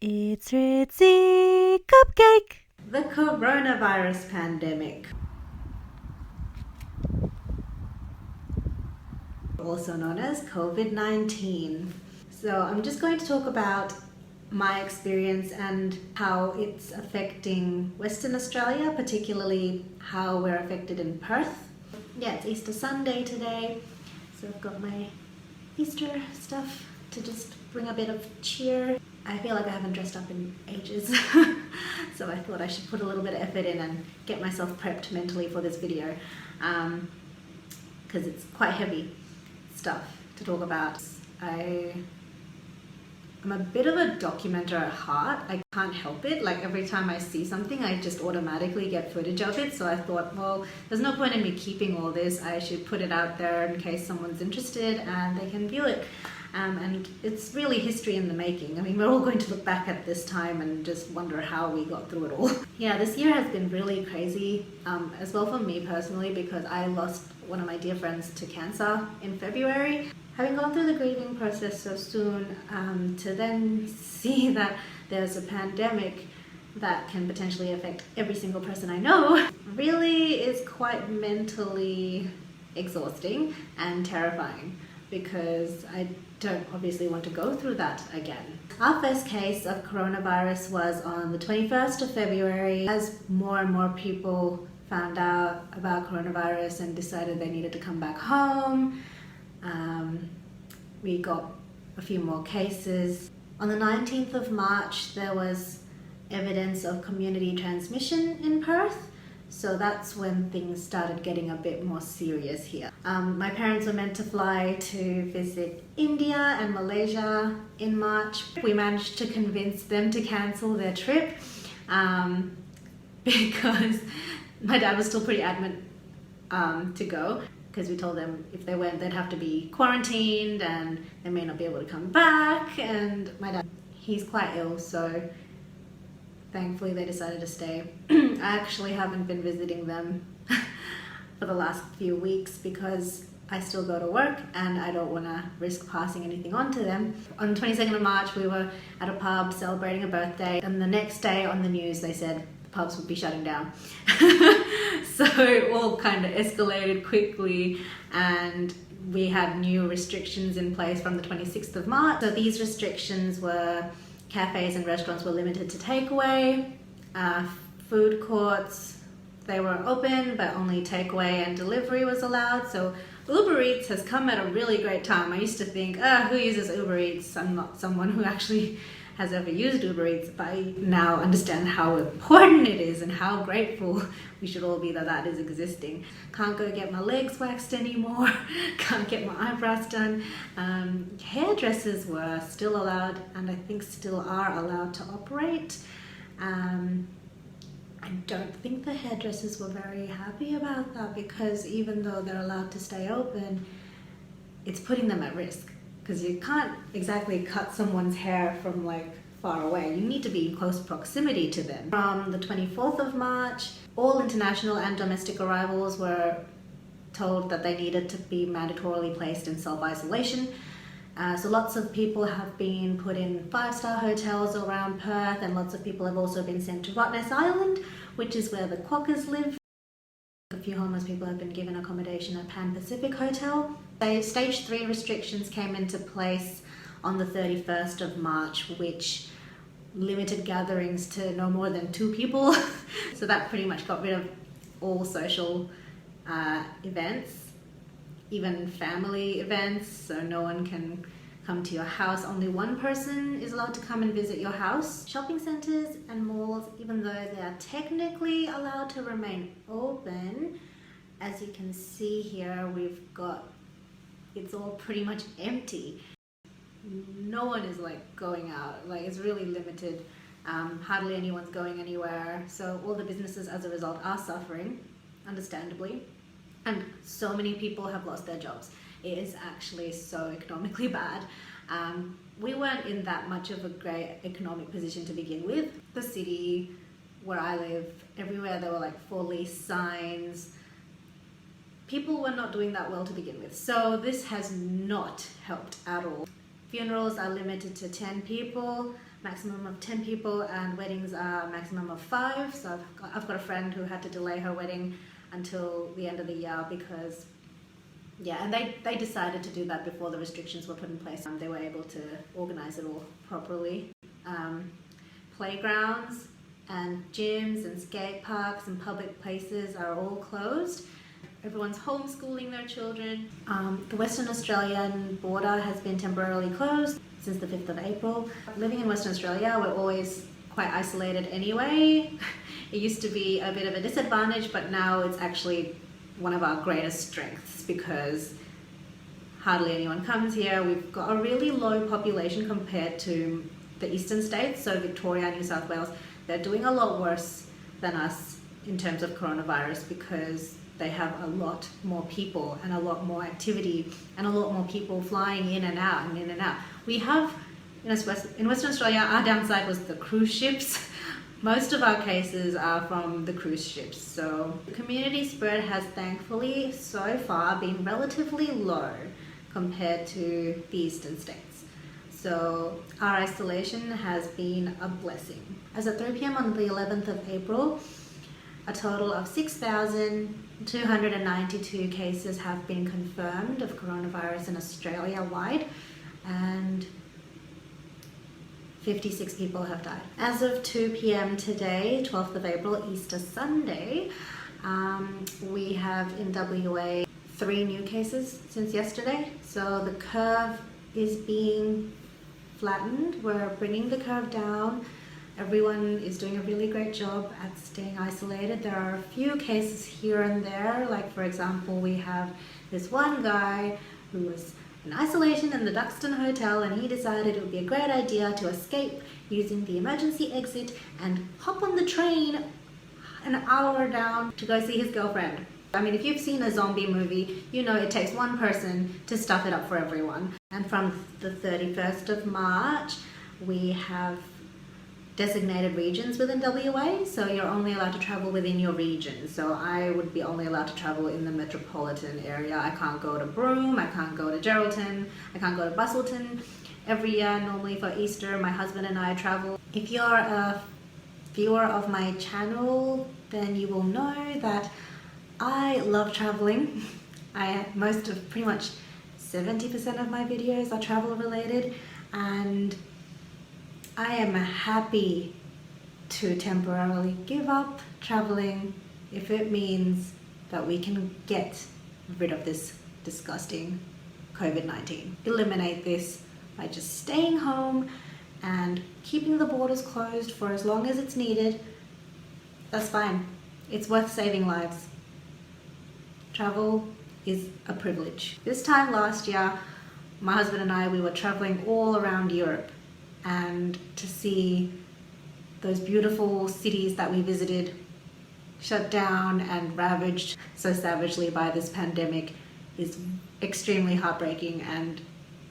It's Ritzy Cupcake! The coronavirus pandemic, also known as COVID-19. So I'm just going to talk about my experience and how it's affecting Western Australia, particularly how we're affected in Perth. Yeah, it's Easter Sunday today, so I've got my Easter stuff to just bring a bit of cheer. I feel like I haven't dressed up in ages, so I thought I should put a little bit of effort in and get myself prepped mentally for this video, because it's quite heavy stuff to talk about. I'm a bit of a documenter at heart. I can't help it. Like every time I see something, I just automatically get footage of it. So I thought, well, there's no point in me keeping all this. I should put it out there in case someone's interested and they can view it. And it's really history in the making. I mean, we're all going to look back at this time and just wonder how we got through it all. Yeah, this year has been really crazy, as well for me personally, because I lost one of my dear friends to cancer in February. Having gone through the grieving process so soon, to then see that there's a pandemic that can potentially affect every single person I know really is quite mentally exhausting and terrifying, because I don't obviously want to go through that again. Our first case of coronavirus was on the 21st of February. As more and more people found out about coronavirus and decided they needed to come back home, we got a few more cases. On the 19th of March, there was evidence of community transmission in Perth. So that's when things started getting a bit more serious here. My parents were meant to fly to visit India and Malaysia in March. We managed to convince them to cancel their trip, because my dad was still pretty adamant to go, because we told them if they went, they'd have to be quarantined and they may not be able to come back. And my dad, he's quite ill, so thankfully they decided to stay. I actually haven't been visiting them for the last few weeks because I still go to work and I don't want to risk passing anything on to them. On the 22nd of March, we were at a pub celebrating a birthday, and the next day on the news they said the pubs would be shutting down. So it all kind of escalated quickly, and we had new restrictions in place from the 26th of March. So these restrictions were cafes and restaurants were limited to takeaway. Food courts, they were open, but only takeaway and delivery was allowed. So Uber Eats has come at a really great time. I used to think, who uses Uber Eats? I'm not someone who actually has ever used Uber Eats, but I now understand how important it is and how grateful we should all be that that is existing. Can't go get my legs waxed anymore, can't get my eyebrows done. Hairdressers were still allowed, and I think still are allowed to operate. I don't think the hairdressers were very happy about that, because even though they're allowed to stay open, it's putting them at risk, because you can't exactly cut someone's hair from like far away. You need to be in close proximity to them. From the 24th of March, all international and domestic arrivals were told that they needed to be mandatorily placed in self-isolation. So lots of people have been put in 5-star hotels around Perth, and lots of people have also been sent to Rottnest Island, which is where the Quokkas live. A few homeless people have been given accommodation at Pan Pacific Hotel. Stage 3 restrictions came into place on the 31st of March, which limited gatherings to no more than 2 people. So that pretty much got rid of all social events, even family events, so no one can come to your house. Only one person is allowed to come and visit your house. Shopping centres and malls, even though they are technically allowed to remain open, as you can see here, it's all pretty much empty. No one is like going out, like it's really limited. Hardly anyone's going anywhere. So all the businesses as a result are suffering, understandably. And so many people have lost their jobs. It is actually so economically bad. We weren't in that much of a great economic position to begin with. The city where I live, everywhere there were like for lease signs. People were not doing that well to begin with. So this has not helped at all. Funerals are limited to 10 people. maximum of 10 people, and weddings are a maximum of 5. So I've got a friend who had to delay her wedding until the end of the year because, yeah, and they decided to do that before the restrictions were put in place. They were able to organize it all properly. Playgrounds and gyms and skate parks and public places are all closed. Everyone's homeschooling their children. The Western Australian border has been temporarily closed since the 5th of April. Living in Western Australia, we're always quite isolated anyway. It used to be a bit of a disadvantage, but now it's actually one of our greatest strengths because hardly anyone comes here. We've got a really low population compared to the eastern states, so Victoria, New South Wales. They're doing a lot worse than us in terms of coronavirus because they have a lot more people and a lot more activity and a lot more people flying in and out and in and out. We have, in Western Australia, our downside was the cruise ships. Most of our cases are from the cruise ships. So the community spread has thankfully so far been relatively low compared to the eastern states. So our isolation has been a blessing. As at 3 p.m. on the 11th of April, a total of 6,292 cases have been confirmed of coronavirus in Australia-wide, and 56 people have died. As of 2 p.m. today, 12th of April, Easter Sunday, we have in WA 3 new cases since yesterday. So the curve is being flattened. We're bringing the curve down. Everyone is doing a really great job at staying isolated. There are a few cases here and there. Like, for example, we have this one guy who was in isolation in the Duxton Hotel, and he decided it would be a great idea to escape using the emergency exit and hop on the train an hour down to go see his girlfriend. I mean, if you've seen a zombie movie, you know it takes one person to stuff it up for everyone. And from the 31st of March, we have designated regions within WA, so you're only allowed to travel within your region. So I would be only allowed to travel in the metropolitan area. I can't go to Broome, I can't go to Geraldton, I can't go to Busselton. Every year, normally for Easter, my husband and I travel. If you're a viewer of my channel, then you will know that I love traveling. Pretty much 70% of my videos are travel related, and I am happy to temporarily give up traveling if it means that we can get rid of this disgusting COVID-19. Eliminate this by just staying home and keeping the borders closed for as long as it's needed. That's fine. It's worth saving lives. Travel is a privilege. This time last year, my husband and I, we were traveling all around Europe, and to see those beautiful cities that we visited shut down and ravaged so savagely by this pandemic is extremely heartbreaking, and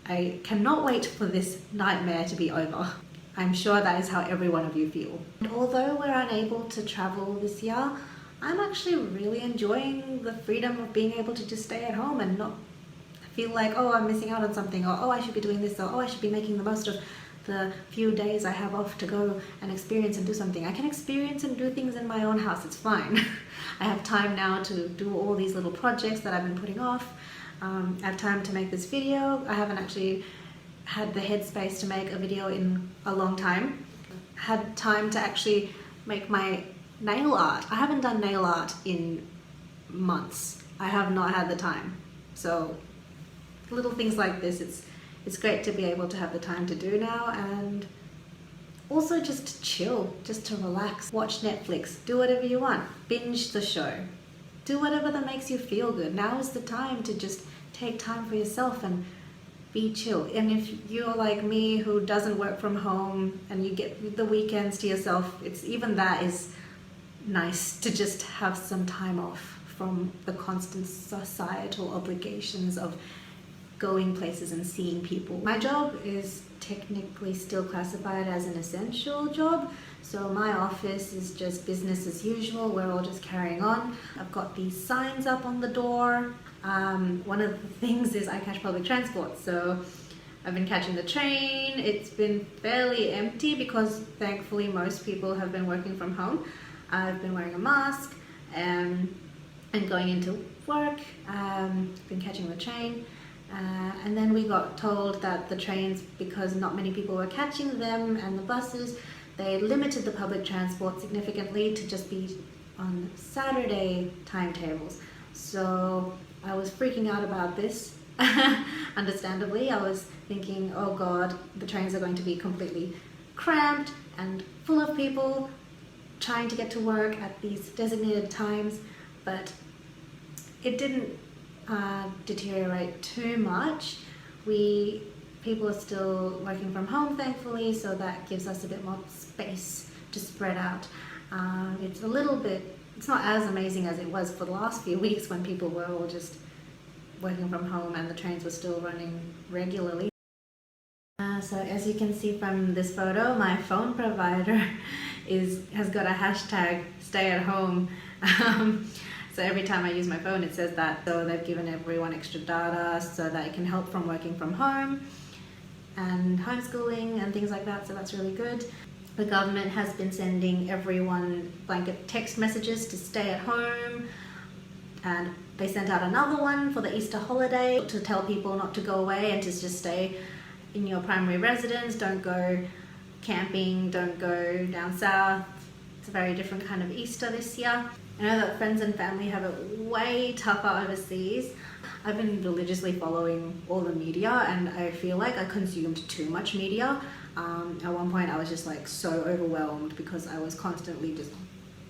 I cannot wait for this nightmare to be over. I'm sure that is how every one of you feel. And although we're unable to travel this year, I'm actually really enjoying the freedom of being able to just stay at home and not feel like, oh, I'm missing out on something, or oh, I should be doing this, or oh, I should be making the most of the few days I have off to go and experience and do something. I can experience and do things in my own house, it's fine. I have time now to do all these little projects that I've been putting off. I have time to make this video. I haven't actually had the headspace to make a video in a long time. Had time to actually make my nail art. I haven't done nail art in months. I have not had the time. So little things like this, it's great to be able to have the time to do now, and also just to chill, just to relax, watch Netflix, do whatever you want, binge the show, do whatever that makes you feel good. Now is the time to just take time for yourself and be chill. And if you're like me who doesn't work from home and you get the weekends to yourself, it's even that is nice to just have some time off from the constant societal obligations of going places and seeing people. My job is technically still classified as an essential job, so my office is just business as usual. We're all just carrying on. I've got these signs up on the door. One of the things is I catch public transport, so I've been catching the train. It's been fairly empty because thankfully most people have been working from home. I've been wearing a mask and going into work. Been catching the train. And then we got told that the trains, because not many people were catching them, and the buses, they limited the public transport significantly to just be on Saturday timetables. So I was freaking out about this. Understandably, I was thinking, oh God, the trains are going to be completely cramped and full of people trying to get to work at these designated times, but it didn't deteriorate too much. People are still working from home, thankfully, so that gives us a bit more space to spread out. It's not as amazing as it was for the last few weeks when people were all just working from home and the trains were still running regularly. So as you can see from this photo, my phone provider has got a hashtag stay at home. So every time I use my phone it says that. So they've given everyone extra data so that it can help from working from home and homeschooling and things like that, so that's really good. The government has been sending everyone blanket text messages to stay at home, and they sent out another one for the Easter holiday to tell people not to go away and to just stay in your primary residence. Don't go camping, don't go down south. It's a very different kind of Easter this year. I know that friends and family have it way tougher overseas. I've been religiously following all the media and I feel like I consumed too much media. At one point I was just like so overwhelmed because I was constantly just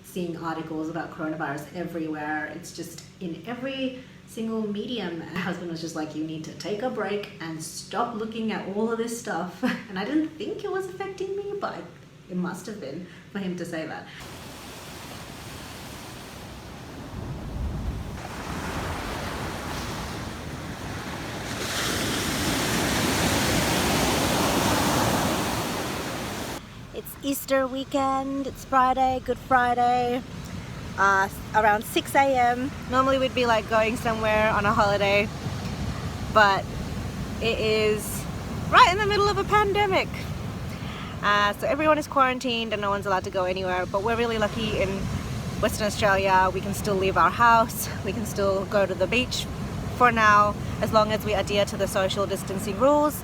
seeing articles about coronavirus everywhere. It's just in every single medium. My husband was just like, you need to take a break and stop looking at all of this stuff. And I didn't think it was affecting me, but it must have been for him to say that. It's Easter weekend, it's Friday, Good Friday, around 6 a.m. Normally we'd be like going somewhere on a holiday, but it is right in the middle of a pandemic. So everyone is quarantined and no one's allowed to go anywhere, but we're really lucky in Western Australia. We can still leave our house, we can still go to the beach for now, as long as we adhere to the social distancing rules.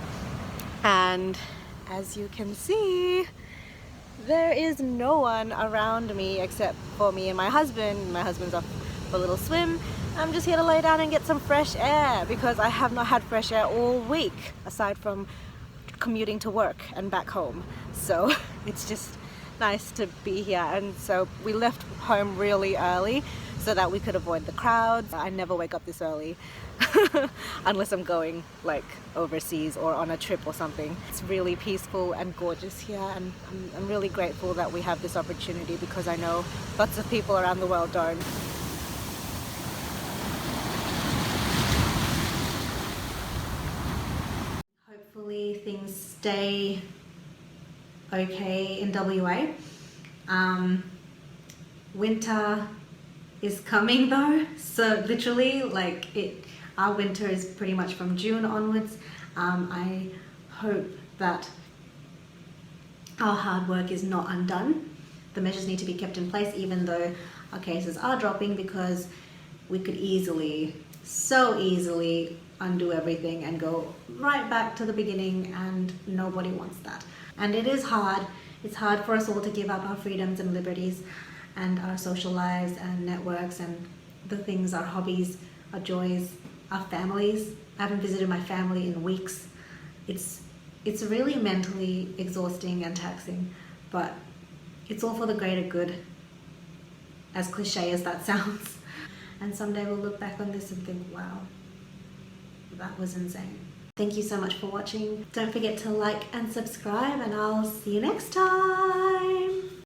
And as you can see, there is no one around me except for me and my husband. My husband's off for a little swim. I'm just here to lay down and get some fresh air because I have not had fresh air all week aside from commuting to work and back home. So it's just nice to be here. And so we left home really early so that we could avoid the crowds. I never wake up this early unless I'm going like overseas or on a trip or something. It's really peaceful and gorgeous here, and I'm really grateful that we have this opportunity because I know lots of people around the world don't. Hopefully things stay okay in WA. Winter is coming though, so literally our winter is pretty much from June onwards. I hope that our hard work is not undone. The measures need to be kept in place even though our cases are dropping, because we could so easily undo everything and go right back to the beginning, and nobody wants that. And it is hard. It's hard for us all to give up our freedoms and liberties and our social lives and networks and the things, our hobbies, our joys, our families. I haven't visited my family in weeks. It's really mentally exhausting and taxing, but it's all for the greater good, as cliche as that sounds. And someday we'll look back on this and think, wow, that was insane. Thank you so much for watching. Don't forget to like and subscribe, and I'll see you next time.